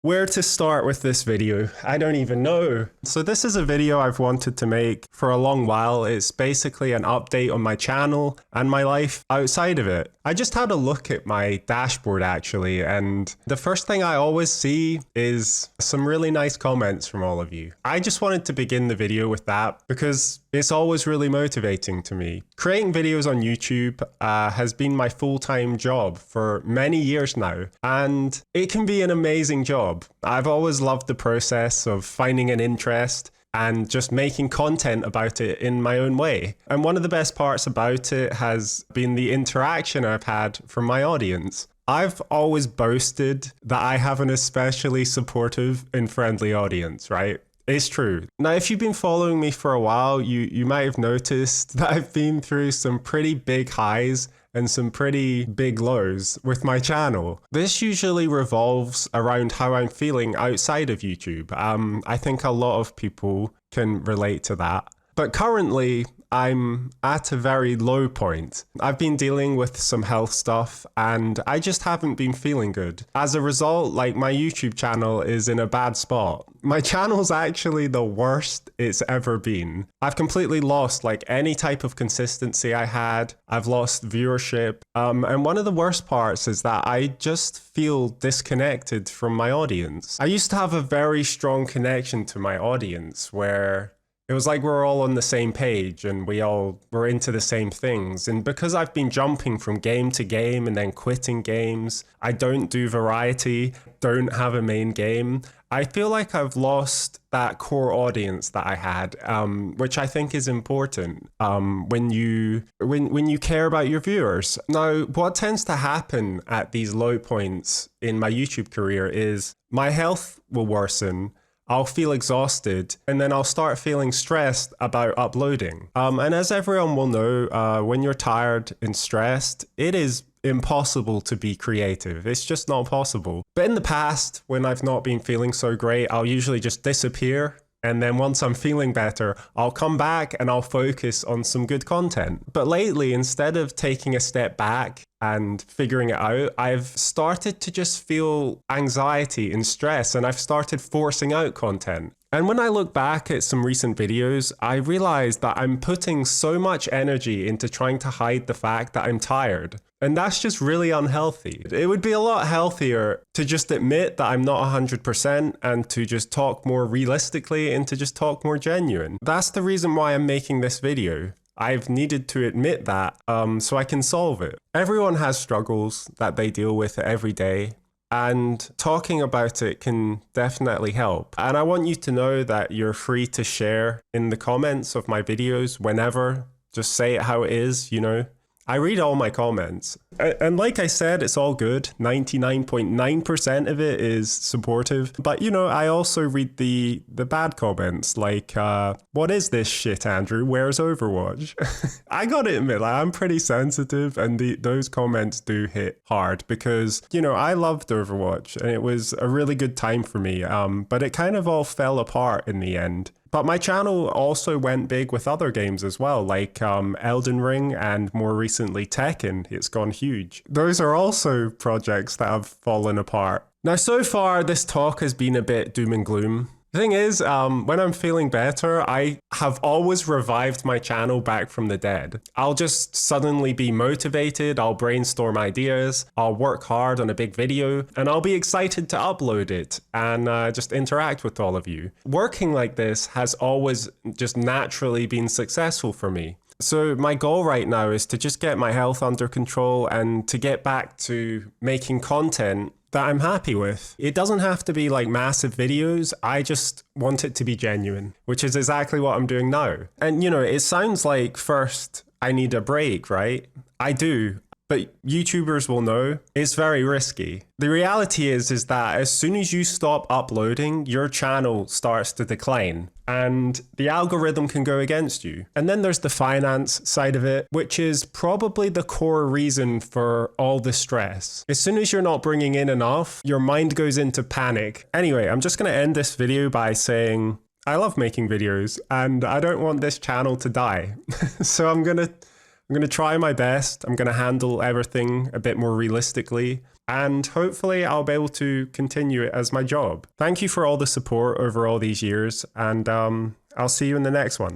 Where to start with this video? I don't even know. So this is a video I've wanted to make for a long while. It's basically an update on my channel and my life outside of it. I just had a look at my dashboard actually, and the first thing I always see is some really nice comments from all of you. I just wanted to begin the video with that because it's always really motivating to me. Creating videos on YouTube has been my full-time job for many years now, and it can be an amazing job. I've always loved the process of finding an interest and just making content about it in my own way. And one of the best parts about it has been the interaction I've had from my audience. I've always boasted that I have an especially supportive and friendly audience, right? It's true. Now, if you've been following me for a while, you might have noticed that I've been through some pretty big highs and some pretty big lows with my channel. This usually revolves around how I'm feeling outside of YouTube. I think a lot of people can relate to that. But currently, I'm at a very low point. I've been dealing with some health stuff and I just haven't been feeling good. As a result, my YouTube channel is in a bad spot. My channel's actually the worst it's ever been. I've completely lost any type of consistency I had. I've lost viewership. And one of the worst parts is that I just feel disconnected from my audience. I used to have a very strong connection to my audience where it was like we're all on the same page and we all were into the same things. And because I've been jumping from game to game and then quitting games, I don't do variety, don't have a main game. I feel like I've lost that core audience that I had, which I think is important when you care about your viewers. Now, what tends to happen at these low points in my YouTube career is my health will worsen. I'll feel exhausted, and then I'll start feeling stressed about uploading. And as everyone will know, when you're tired and stressed, it is impossible to be creative. It's just not possible. But in the past, when I've not been feeling so great, I'll usually just disappear. And then once I'm feeling better, I'll come back and I'll focus on some good content. But lately, instead of taking a step back and figuring it out, I've started to just feel anxiety and stress, and I've started forcing out content. And when I look back at some recent videos, I realized that I'm putting so much energy into trying to hide the fact that I'm tired. And that's just really unhealthy. It would be a lot healthier to just admit that I'm not 100% and to just talk more realistically and to just talk more genuine. That's the reason why I'm making this video. I've needed to admit that so I can solve it. Everyone has struggles that they deal with every day, and talking about it can definitely help. And I want you to know that you're free to share in the comments of my videos whenever. Just say it how it is, you know. I read all my comments. And like I said, it's all good. 99.9% of it is supportive. But, you know, I also read the bad comments like, what is this shit, Andrew? Where's Overwatch? I gotta admit, I'm pretty sensitive, and those comments do hit hard because, you know, I loved Overwatch and it was a really good time for me. But it kind of all fell apart in the end. But my channel also went big with other games as well, like Elden Ring and more recently Tekken. It's gone huge. Those are also projects that have fallen apart. Now, so far, this talk has been a bit doom and gloom. The thing is, when I'm feeling better, I have always revived my channel back from the dead. I'll just suddenly be motivated, I'll brainstorm ideas, I'll work hard on a big video, and I'll be excited to upload it and just interact with all of you. Working like this has always just naturally been successful for me. So my goal right now is to just get my health under control and to get back to making content that I'm happy with. It doesn't have to be massive videos. I just want it to be genuine, which is exactly what I'm doing now. And you know, it sounds like first I need a break, right? I do. But YouTubers will know it's very risky. The reality is that as soon as you stop uploading, your channel starts to decline and the algorithm can go against you. And then there's the finance side of it, which is probably the core reason for all the stress. As soon as you're not bringing in enough, your mind goes into panic. Anyway, I'm just gonna end this video by saying, I love making videos and I don't want this channel to die. So I'm gonna try my best. I'm going to handle everything a bit more realistically. and hopefully I'll be able to continue it as my job. Thank you for all the support over all these years, and I'll see you in the next one.